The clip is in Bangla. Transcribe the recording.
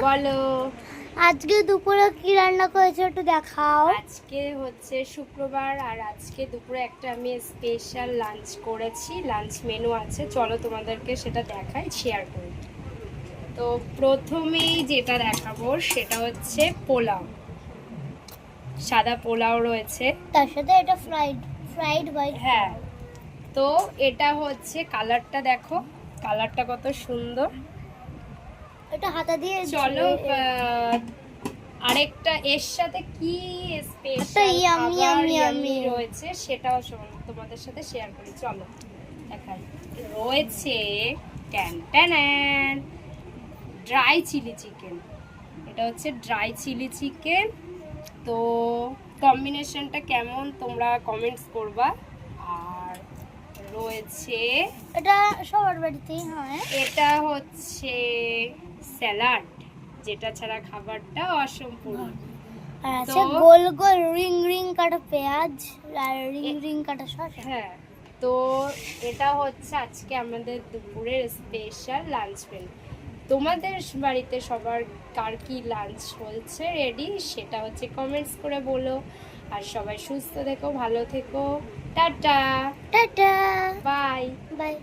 বলো আজকে দুপুরে কি রান্না করেছো একটু দেখাও। আজকে হচ্ছে শুক্রবার আর আজকে দুপুরে একটা আমি স্পেশাল লাঞ্চ করেছি। লাঞ্চ মেনু আছে, চলো তোমাদেরকে সেটা দেখাই, শেয়ার করি। তো প্রথমেই যেটা দেখাবো সেটা হচ্ছে পোলাও, সাদা পোলাও রয়েছে। তার সাথে এটা ফ্রাইড হোয়াইট। হ্যাঁ, তো এটা হচ্ছে কালারটা দেখো, কালারটা কত সুন্দর। এটা হাতা দিয়ে চলো আরেকটা এর সাথে কি একটা স্পেশাল ইয়ামি খাবার ইয়ামি রয়েছে সেটাও তোমাদের সাথে শেয়ার করি, চলো দেখাই। রয়েছে ড্রাই চিলি চিকেন। এটা হচ্ছে ড্রাই চিলি চিকেন। তো কম্বিনেশনটা কেমন তোমরা কমেন্টস করবা। আর রয়েছে এটা সবার বাড়িতেই হয়। এটা হচ্ছে স্যালাড, যেটা ছাড়া খাবারটা অসম্পূর্ণ। আর আছে তো- গোল গোল রিং কাটা পেঁয়াজ আর রিং কাটা শসা। হ্যাঁ, তো এটা হচ্ছে আজকে আমাদের দুপুরের স্পেশাল লাঞ্চ মেনু। তোমাদের বাড়িতে সবার কার কি লাঞ্চ হচ্ছে রেডি সেটা হচ্ছে কমেন্টস করে বলো। আর সবাই সুস্থ থেকো, ভালো থেকো, টাটা টাটা বাই। বাই।